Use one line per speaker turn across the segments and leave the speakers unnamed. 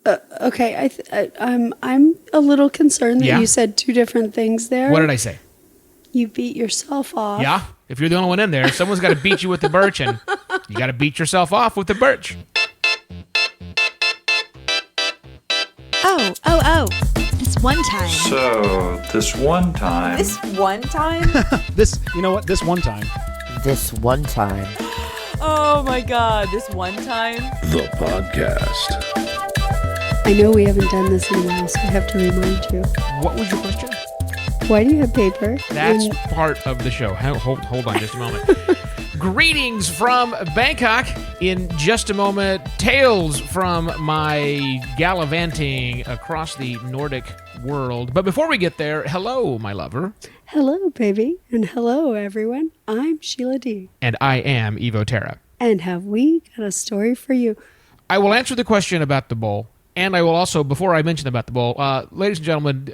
Okay, I'm a little concerned that
Yeah?
you said two different things there.
What did I say?
You beat yourself off.
Yeah? If you're the only one in there, someone's got to beat you with the birch, and you got to beat yourself off with the birch.
Oh. This one time.
So, this one time.
This one time?
This one time.
This one time.
Oh my god, this one time?
The podcast.
I know we haven't done this in a while, so I have to remind you.
What was your question?
Why do you have paper?
That's part of the show. Hold on just a moment. Greetings from Bangkok. In just a moment, tales from my gallivanting across the Nordic world. But before we get there, hello, my lover.
Hello, baby. And hello, everyone. I'm Sheila D.
And I am Evo Terra.
And have we got a story for you?
I will answer the question about the bowl. And I will also, before I mention about the bowl, ladies and gentlemen,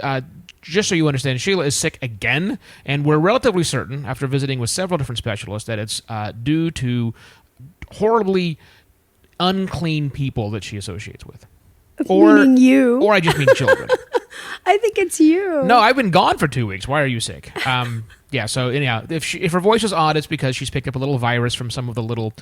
just so you understand, Sheila is sick again, and we're relatively certain, after visiting with several different specialists, that it's due to horribly unclean people that she associates with.
Meaning you.
Or I just mean children.
I think it's you.
No, I've been gone for 2 weeks. Why are you sick? So anyhow, if her voice is odd, it's because she's picked up a little virus from some of the little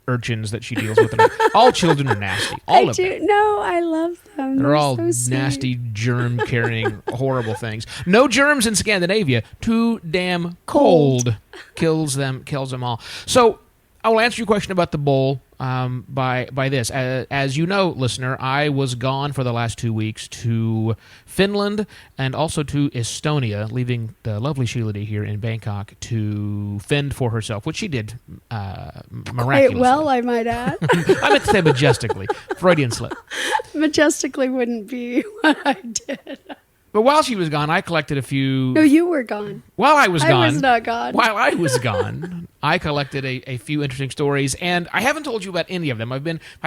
urchins that she deals with. All children are nasty. All of them.
No, I love them.
They're all
so sweet.
nasty, germ-carrying, horrible things. No germs in Scandinavia. Too damn cold. Kills them all. So I will answer your question about the bowl by this. As you know, listener, I was gone for the last 2 weeks to Finland and also to Estonia, leaving the lovely Sheila D here in Bangkok to fend for herself, which she did miraculously.
Quite well, I might add.
I meant to say majestically. Freudian slip.
Majestically wouldn't be what I did.
But while she was gone, I collected a few...
No, you were gone.
While I was gone...
I was not gone.
While I was gone, I collected a few interesting stories, and I haven't told you about any of them. I've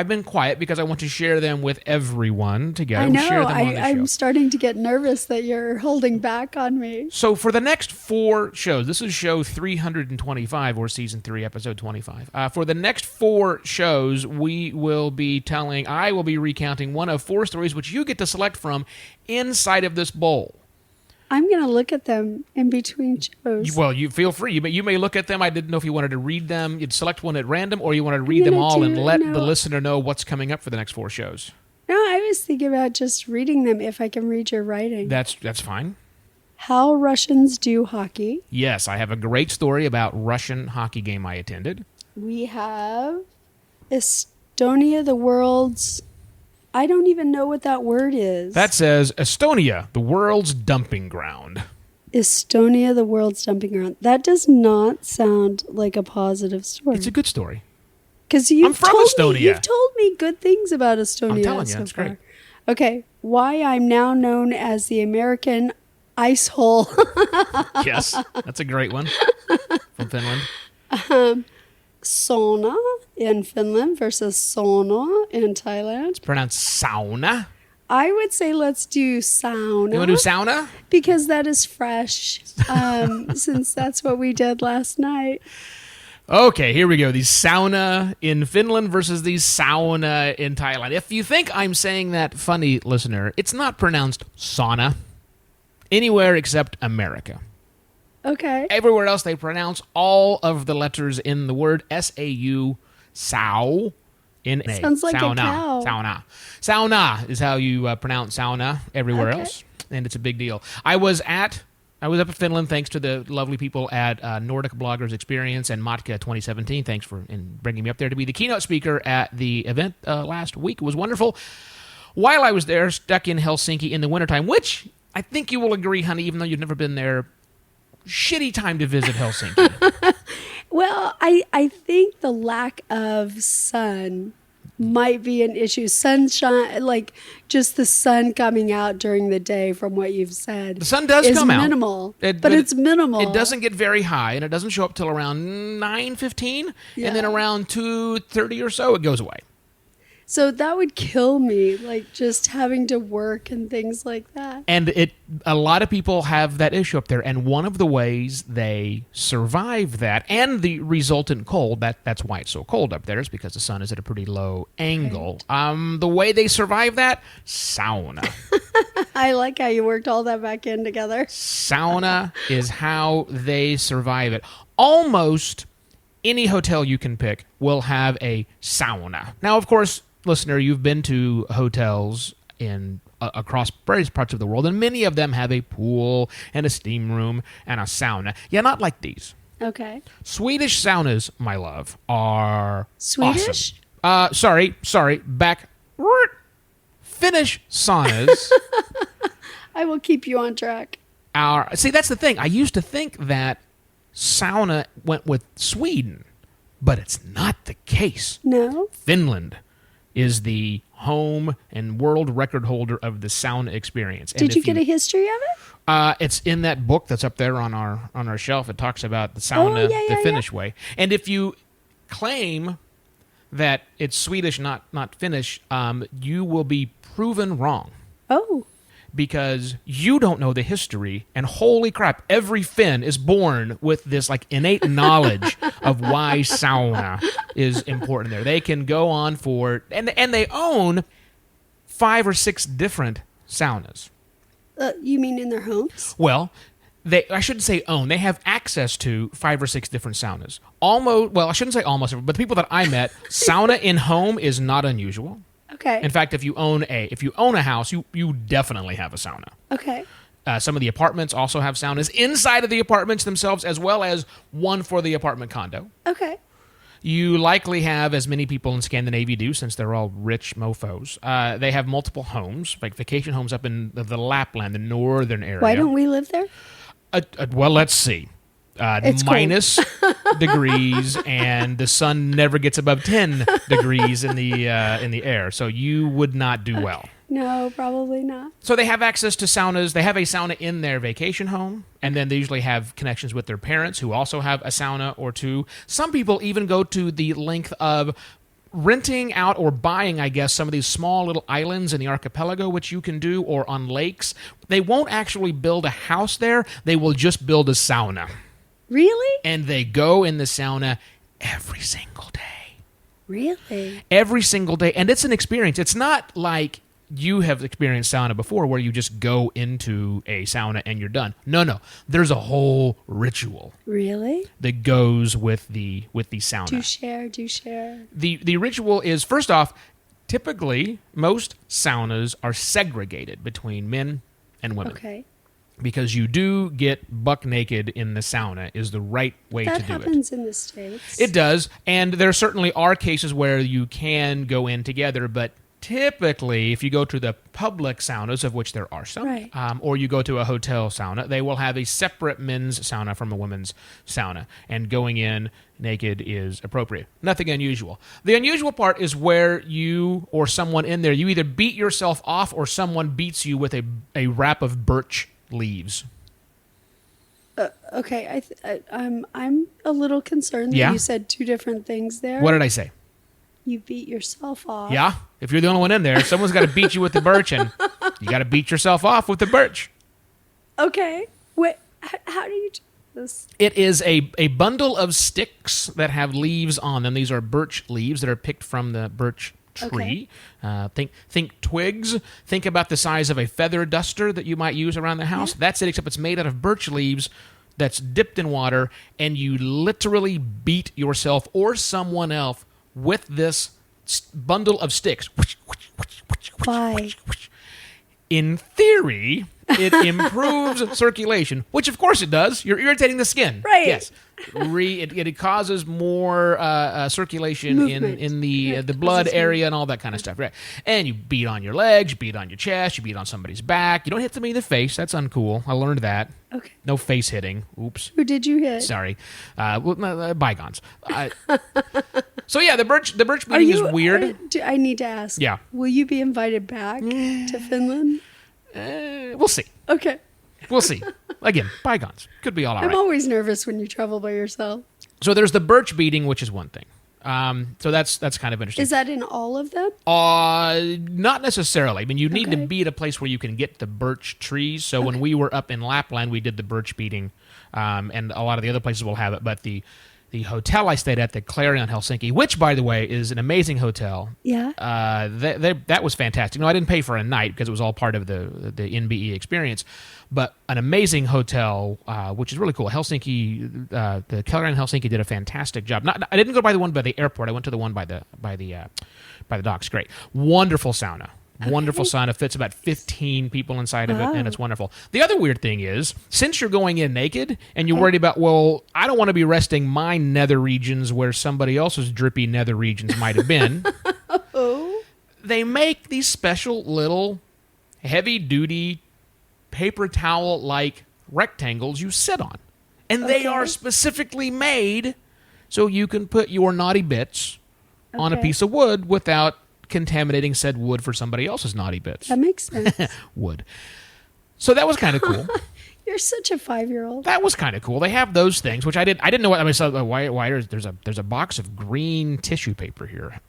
been quiet because I want to share them with everyone together.
I know.
Share them on the
I'm
show.
starting to get nervous that you're holding back on me.
So for the next 4 shows, this is show 325 or season 3, episode 25. For the next 4 shows, I will be recounting one of 4 stories which you get to select from inside of this bowl.
I'm going to look at them in between shows.
Well, you feel free, but you may look at them. I didn't know if you wanted to read them. You'd select one at random, or you wanted to read them all and let the listener know what's coming up for the next 4 shows.
No, I was thinking about just reading them if I can read your writing.
That's fine.
How Russians do hockey.
Yes, I have a great story about Russian hockey game I attended.
We have Estonia, the world's... I don't even know what that word is.
That says Estonia, the world's dumping ground.
Estonia, the world's dumping ground. That does not sound like a positive story.
It's a good story.
Because
I'm from Estonia.
You've told me good things about Estonia.
I'm telling you,
so
it's
far.
great.
Okay, why I'm now known as the American ice hole.
Yes, that's a great one from Finland.
Sauna in Finland versus sauna in Thailand.
It's pronounced sauna.
I would say let's do sauna.
You want to do sauna?
Because that is fresh, since that's what we did last night.
Okay, here we go. The sauna in Finland versus the sauna in Thailand. If you think I'm saying that funny, listener, it's not pronounced sauna anywhere except America.
Okay.
Everywhere else, they pronounce all of the letters in the word S-A-U, sao, N-A.
Sounds like
sauna,
a cow.
Sauna. Sauna is how you pronounce sauna everywhere else, and it's a big deal. I was up in Finland thanks to the lovely people at Nordic Bloggers Experience and Matka 2017. Thanks for bringing me up there to be the keynote speaker at the event last week. It was wonderful. While I was there, stuck in Helsinki in the wintertime, which I think you will agree, honey, even though you've never been there, shitty time to visit Helsinki.
Well, I think the lack of sun might be an issue. Sunshine, like just the sun coming out during the day from what you've said.
The sun does come out.
It's minimal, but it's minimal.
It doesn't get very high, and it doesn't show up till around 9:15, and then around 2:30 or so, it goes away.
So that would kill me, like just having to work and things like that.
And a lot of people have that issue up there, and one of the ways they survive that and the resultant cold, that's why it's so cold up there, is because the sun is at a pretty low angle. The way they survive that, sauna.
I like how you worked all that back in together.
Sauna is how they survive it. Almost any hotel you can pick will have a sauna. Now, of course, listener, you've been to hotels in across various parts of the world, and many of them have a pool and a steam room and a sauna. Yeah, not like these.
Okay.
Swedish saunas, my love, are
Swedish?
awesome. Sorry, back. Finnish saunas
I will keep you on track.
see, that's the thing. I used to think that sauna went with Sweden, but it's not the case.
No?
Finland is the home and world record holder of the sauna experience. And
Did you get a history of it?
it's in that book that's up there on our shelf. It talks about the sauna the Finnish way. And if you claim that it's Swedish, not Finnish, you will be proven wrong.
Oh.
Because you don't know the history, and holy crap, every Finn is born with this like innate knowledge of why sauna is important there. They can go on for, and they own 5 or 6 different saunas.
You mean in their homes?
Well, I shouldn't say own. They have access to 5 or 6 different saunas. I shouldn't say almost, but the people that I met, sauna in home is not unusual.
Okay.
In fact, if you own a house, you definitely have a sauna.
Okay.
Some of the apartments also have saunas inside of the apartments themselves, as well as one for the apartment condo.
Okay.
You likely have, as many people in Scandinavia do, since they're all rich mofos, they have multiple homes, like vacation homes up in the Lapland, the northern area.
Why don't we live there?
Well, let's see.
It's
minus degrees, and the sun never gets above 10 degrees in the air, so you would not do well.
No, probably not.
So they have access to saunas. They have a sauna in their vacation home, and then they usually have connections with their parents who also have a sauna or two. Some people even go to the length of renting out or buying, I guess, some of these small little islands in the archipelago, which you can do, or on lakes. They won't actually build a house there. They will just build a sauna.
Really?
And they go in the sauna every single day.
Really?
Every single day. And it's an experience. It's not like you have experienced sauna before where you just go into a sauna and you're done. No. There's a whole ritual.
Really?
That goes with the sauna.
Do share.
The ritual is, first off, typically most saunas are segregated between men and women.
Okay.
Because you do get buck naked in the sauna is the right way to do it.
That happens in the States.
It does, and there certainly are cases where you can go in together, but typically, if you go to the public saunas, of which there are some,
right.
Or you go to a hotel sauna, they will have a separate men's sauna from a women's sauna, and going in naked is appropriate. Nothing unusual. The unusual part is where you or someone in there, you either beat yourself off or someone beats you with a wrap of birch leaves.
Okay, I'm a little concerned that you said 2 different things there.
What did I say?
You beat yourself off.
Yeah, if you're the only one in there, someone's got to beat you with the birch, and you got to beat yourself off with the birch.
Okay. Wait, how do you do this?
It is a bundle of sticks that have leaves on them. These are birch leaves that are picked from the birch tree. Okay. Think twigs. Think about the size of a feather duster that you might use around the house. Yeah. That's it, except it's made out of birch leaves that's dipped in water, and you literally beat yourself or someone else with this bundle of sticks.
Why?
In theory, it improves circulation, which of course it does. You're irritating the skin.
Right.
Yes. It causes more circulation
movement
in the blood area and all that kind of stuff. Right. And you beat on your legs, you beat on your chest, you beat on somebody's back. You don't hit somebody in the face. That's uncool. I learned that.
Okay.
No face hitting. Oops.
Who did you hit?
Sorry. Bygones. So yeah, the birch beating is weird.
I need to ask.
Yeah.
Will you be invited back to Finland?
We'll see.
Okay.
We'll see. Again, bygones. Could be all right.
I'm always nervous when you travel by yourself.
So there's the birch beating, which is one thing. So that's kind of interesting.
Is that in all of them?
Not necessarily. I mean, you need to be at a place where you can get the birch trees. So when we were up in Lapland, we did the birch beating, and a lot of the other places will have it. But the hotel I stayed at, the Clarion Helsinki, which, by the way, is an amazing hotel.
Yeah.
That was fantastic. No, I didn't pay for a night because it was all part of the NBE experience, but an amazing hotel, which is really cool. Helsinki, the Clarion Helsinki did a fantastic job. I didn't go by the one by the airport. I went to the one by the docks. Great, wonderful sauna. Wonderful sauna, fits about 15 people inside of it, and it's wonderful. The other weird thing is, since you're going in naked and you're worried about, well, I don't want to be resting my nether regions where somebody else's drippy nether regions might have been, they make these special little heavy-duty paper towel-like rectangles you sit on. And they are specifically made so you can put your naughty bits on a piece of wood without contaminating said wood for somebody else's naughty bits.
That makes sense.
Wood. So that was kind of cool.
You're such a 5-year-old.
That was kind of cool. They have those things, which I didn't know what. I mean, so why there's a box of green tissue paper here.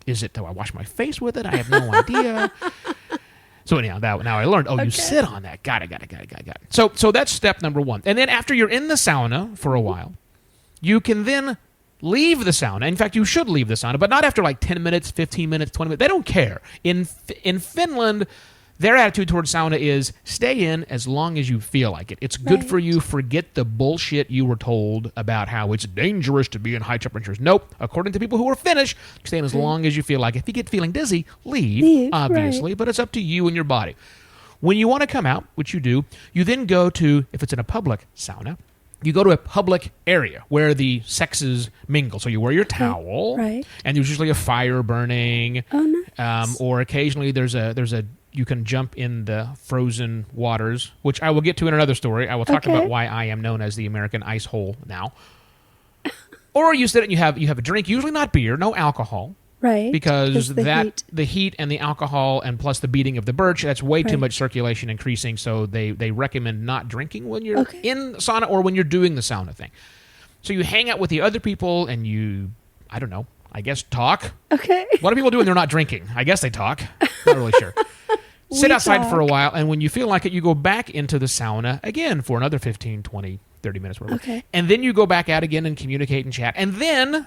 Is it? Do I wash my face with it? I have no idea. So anyhow, now I learned. Oh, you sit on that. Got it. So that's step number one. And then after you're in the sauna for a while, you can then leave the sauna. In fact, you should leave the sauna, but not after like 10 minutes, 15 minutes, 20 minutes. They don't care. In Finland, their attitude towards sauna is stay in as long as you feel like it. It's good for you. Forget the bullshit you were told about how it's dangerous to be in high temperatures. Nope. According to people who are Finnish, stay in as long as you feel like it. If you get feeling dizzy, leave obviously, but it's up to you and your body. When you want to come out, which you do, you then go to, if it's in a public sauna, you go to a public area where the sexes mingle. So you wear your towel, and there's usually a fire burning.
Oh, nice.
Or occasionally there's a you can jump in the frozen waters, which I will get to in another story. I will talk about why I am known as the American ice hole now. Or you sit and you have a drink, usually not beer, no alcohol.
Right.
Because the heat and the alcohol and plus the beating of the birch, that's way too much circulation increasing, so they recommend not drinking when you're in sauna or when you're doing the sauna thing. So you hang out with the other people and you, I don't know, I guess talk.
Okay.
What do people do when they're not drinking? I guess they talk. Not really sure. Sit outside for a while, and when you feel like it, you go back into the sauna again for another 15, 20, 30 minutes, whatever.
Okay.
And then you go back out again and communicate and chat. And then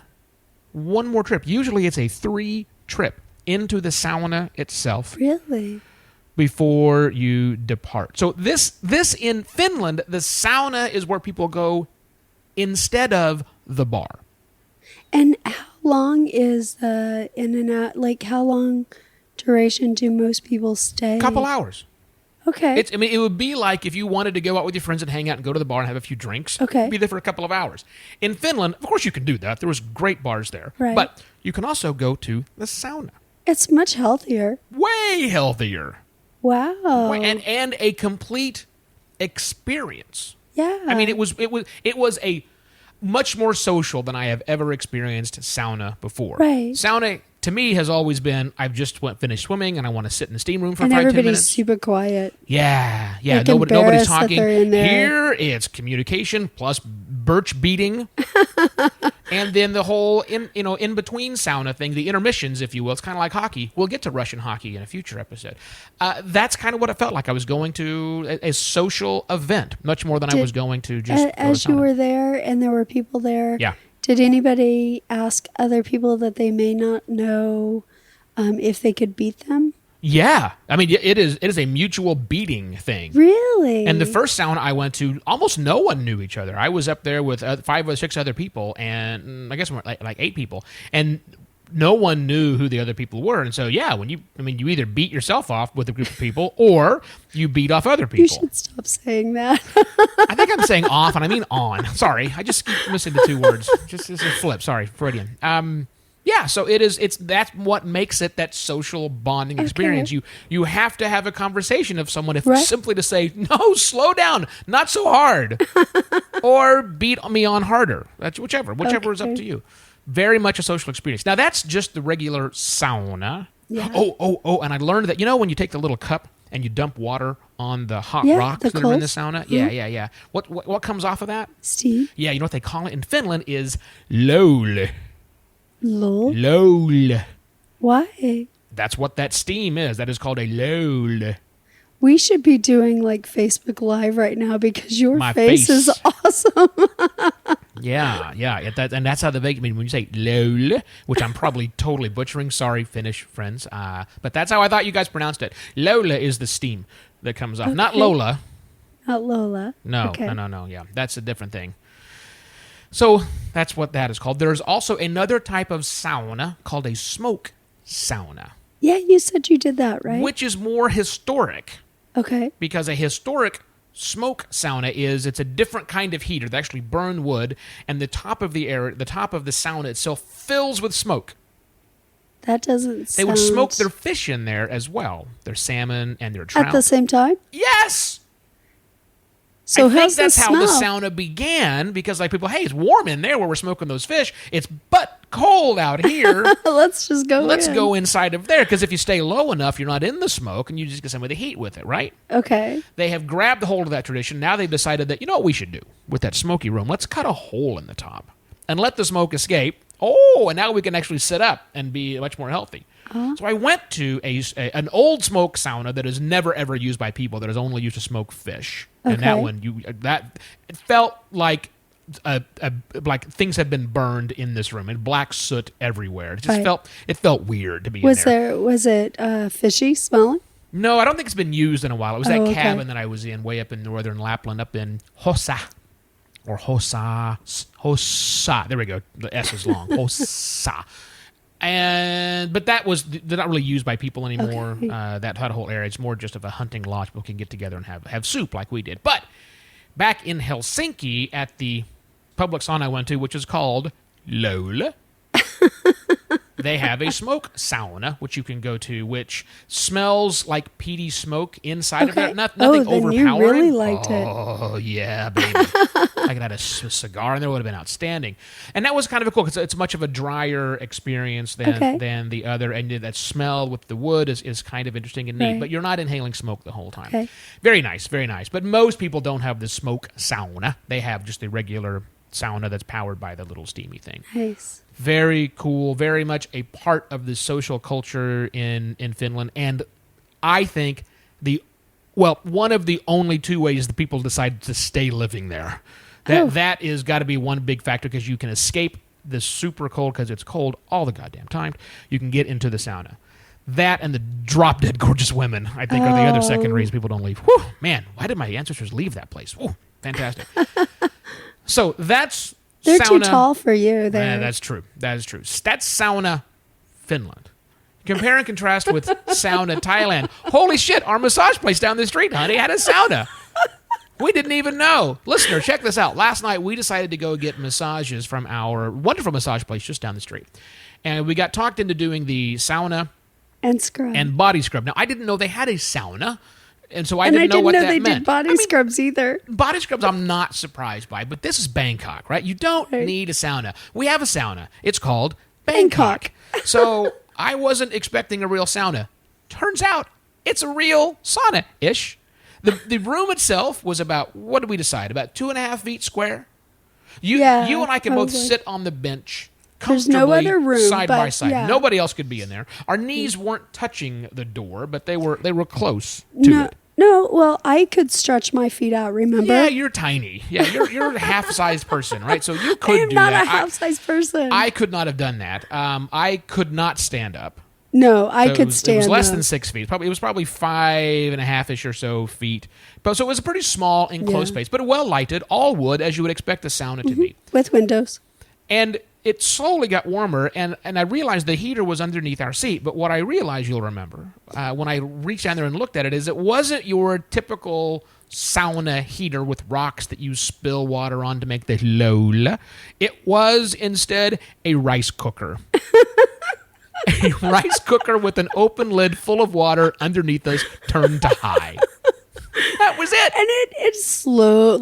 one more trip. Usually it's a 3 trip into the sauna itself.
Really?
Before you depart. So this in Finland, the sauna is where people go instead of the bar.
And how long is the in and out? Like, how long duration do most people stay?
A couple hours.
Okay.
It would be like if you wanted to go out with your friends and hang out and go to the bar and have a few drinks.
Okay.
Be there for a couple of hours. In Finland, of course you can do that. There was great bars there.
Right.
But you can also go to the sauna.
It's much healthier.
Way healthier.
Wow.
And a complete experience.
Yeah.
I mean, it was a much more social than I have ever experienced sauna before.
Right.
Sauna, to me, has always been, I've just finished swimming and I want to sit in the steam room for
and
5-10 minutes.
everybody's super quiet.
Yeah.
Like
Nobody's
embarrassed that
talking.
they're in there.
Here, it's communication plus birch beating. And then the whole, in between sauna thing, the intermissions, if you will. It's kind of like hockey. We'll get to Russian hockey in a future episode. That's kind of what it felt like. I was going to a social event, much more than I was going to just
As you were there and there were people there, did anybody ask other people that they may not know if they could beat them?
Yeah. I mean, it is a mutual beating thing.
Really?
And the first sauna I went to, almost no one knew each other. I was up there with 5 or 6 other people, and I guess like 8 people, and no one knew who the other people were. And so, you either beat yourself off with a group of people, or you beat off other people.
You should stop saying that.
I think I'm saying off, and I mean on. Sorry, I just keep missing the 2 words. Just it's a flip. Sorry, Freudian. So that's what makes it that social bonding experience. You have to have a conversation of someone simply to say, no, slow down, not so hard, or beat me on harder. That's whichever is up to you. Very much a social experience. Now that's just the regular sauna.
Yeah.
Oh, and I learned that when you take the little cup and you dump water on the hot rocks that are in the sauna.
Mm-hmm.
Yeah. What comes off of that?
Steam.
Yeah, you know what they call it in Finland is Löyly.
Lol.
Lol.
Why?
That's what that steam is. That is called a lol.
We should be doing like Facebook Live right now because your
My
face is
face.
awesome.
Yeah. And that's how the Vegas, I mean, when you say lol, which I'm probably totally butchering, sorry, Finnish friends, but that's how I thought you guys pronounced it. Lola is the steam that comes off. Not
Okay.
Lola.
Not Lola.
No,
Okay.
no. Yeah, that's a different thing. So that's what that is called. There's also another type of sauna called a smoke sauna,
Yeah, you said you did that, right?
which is more historic.
Okay.
Because a historic smoke sauna it's a different kind of heater. They actually burn wood, and the top of the sauna itself fills with smoke.
That doesn't
They would smoke their fish in there as well, their salmon and their trout.
at the same time?
Yes!
So
I think
how's
that's
the
how the
smell?
sauna began, because like people, hey, it's warm in there where we're smoking those fish. It's but cold out here.
Let's just go
Let's
in.
go inside of there, because if you stay low enough, you're not in the smoke, and you just get some of the heat with it, right?
Okay.
They have grabbed the hold of that tradition. Now they've decided that, you know what we should do with that smoky room? Let's cut a hole in the top and let the smoke escape. Oh, and now we can actually sit up and be much more healthy. So I went to an old smoke sauna that is never, ever used by people, that is only used to smoke fish. And that
Okay.
one, it felt like like things had been burned in this room, and black soot everywhere. It just
Right.
felt weird to be
Was
in there.
was it fishy smelling?
No, I don't think it's been used in a while. It was that
Oh, okay.
cabin that I was in way up in northern Lapland, up in Hossa. Or Hossa. There we go. The S is long. Hossa. But they're not really used by people anymore.
Okay.
That whole area, it's more just of a hunting lodge. People can get together and have soup like we did. But back in Helsinki at the public sauna I went to, which is called Löyly, they have a smoke sauna, which you can go to, which smells like peaty smoke inside of
Okay.
there. Nothing
then
overpowering.
you really liked it.
Oh, yeah, baby. I could have had a cigar in there. Would have been outstanding. And that was kind of cool, because it's much of a drier experience than the other. And that smell with the wood is kind of interesting and neat.
Right.
But you're not inhaling smoke the whole time.
Okay.
Very nice, very nice. But most people don't have the smoke sauna. They have just the regular sauna that's powered by the little steamy thing.
Nice.
Very cool, very much a part of the social culture in Finland. And I think one of the only two ways the people decide to stay living there. That is got to be one big factor, because you can escape the super cold, because it's cold all the goddamn time. You can get into the sauna. That and the drop-dead gorgeous women, I think, are the other second reason people don't leave. Whew, man, why did my ancestors leave that place? Whew, fantastic. So that's
They're
sauna.
too tall for you there.
Yeah, that's true. That is true. That's sauna Finland. Compare and contrast with sauna Thailand. Holy shit, our massage place down the street, honey, had a sauna. We didn't even know. Listener, check this out. Last night, we decided to go get massages from our wonderful massage place just down the street. And we got talked into doing the sauna
And scrub.
and body scrub. Now, I didn't know they had a sauna, and so I
And
didn't know what that
they
meant.
did body scrubs either.
Body scrubs, I'm not surprised by, but this is Bangkok, right? You don't
Right.
need a sauna. We have a sauna. It's called Bangkok. So I wasn't expecting a real sauna. Turns out it's a real sauna-ish. The room itself was about, what did we decide? About 2.5 feet square. You and I can both
probably.
sit on the bench
There's no
comfortably
other room,
side by
but
side.
yeah.
Nobody else could be in there. Our knees weren't touching the door, but they were close to
No,
it.
no. Well, I could stretch my feet out. Remember?
Yeah, you're tiny. Yeah, you're a half-sized person, right? So you
I
could
am
do
not
that.
a half-sized person.
I could not have done that. I could not stand up.
no, I
So
could
it
stand.
was less
up.
than 6 feet. It was probably 5.5-ish or so feet. But so it was a pretty small enclosed
Yeah.
space, but well lighted, all wood, as you would expect a sauna to be.
with windows.
And it slowly got warmer, and I realized the heater was underneath our seat. But what I realized, you'll remember, when I reached down there and looked at it, is it wasn't your typical sauna heater with rocks that you spill water on to make the lola. It was instead a rice cooker. A rice cooker with an open lid full of water underneath us, turned to high. That was it.
And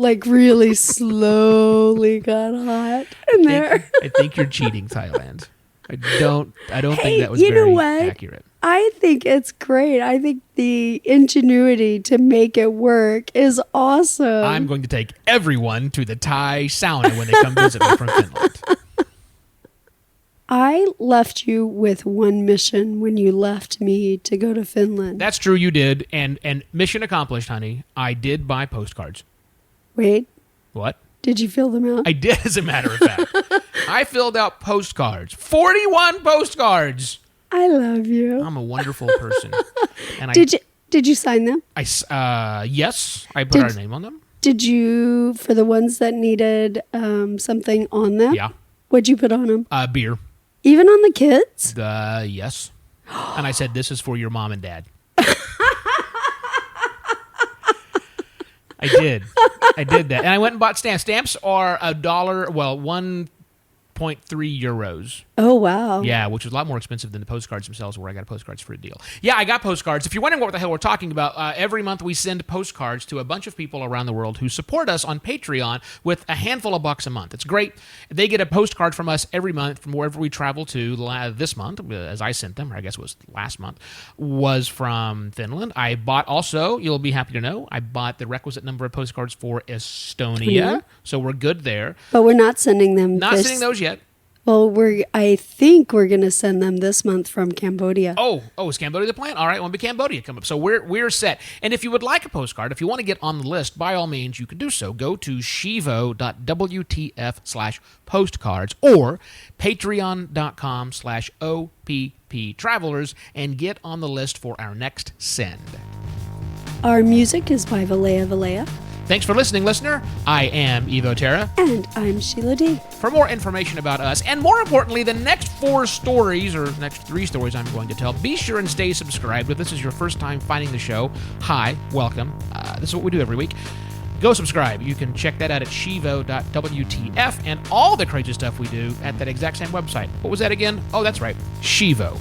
it really slowly got hot in there.
I think you're cheating, Thailand. I don't think
Hey,
that was
you know
very
what?
accurate.
I think it's great. I think the ingenuity to make it work is awesome.
I'm going to take everyone to the Thai sauna when they come visit me from Finland.
I left you with one mission when you left me to go to Finland.
That's true, you did. And mission accomplished, honey. I did buy postcards.
Wait,
What?
did you fill them out?
I did, as a matter of fact. I filled out postcards. 41 postcards.
I love you.
I'm a wonderful person. And
Did you sign them?
Yes, I put our name on them.
Did you, for the ones that needed something on them?
Yeah.
What'd you put on them?
Beer.
Even on the kids?
Yes. And I said, this is for your mom and dad. I did that. And I went and bought stamps. Stamps are $1.3 euros.
Oh, wow.
Yeah, which is a lot more expensive than the postcards themselves, where I got postcards for a deal. Yeah, I got postcards. If you're wondering what the hell we're talking about, every month we send postcards to a bunch of people around the world who support us on Patreon with a handful of bucks a month. It's great. They get a postcard from us every month from wherever we travel to. This month, as I sent them, or I guess it was last month, was from Finland. I bought also, you'll be happy to know, I bought the requisite number of postcards for Estonia. So we're good there.
But we're not sending them.
Sending those yet.
Well, I think we're going to send them this month from Cambodia.
Oh, is Cambodia the plan? All right, well, be Cambodia come up. So we're set. And if you would like a postcard, if you want to get on the list, by all means, you can do so. Go to shivo.wtf/postcards or patreon.com/OPP travelers and get on the list for our next send.
Our music is by Valea.
Thanks for listening, listener. I am Evo Terra.
And I'm Sheila D.
For more information about us, and more importantly, the next 4 stories, or next 3 stories I'm going to tell, be sure and stay subscribed. If this is your first time finding the show, hi, welcome. This is what we do every week. Go subscribe. You can check that out at shivo.wtf and all the crazy stuff we do at that exact same website. What was that again? Oh, that's right, shivo.wtf.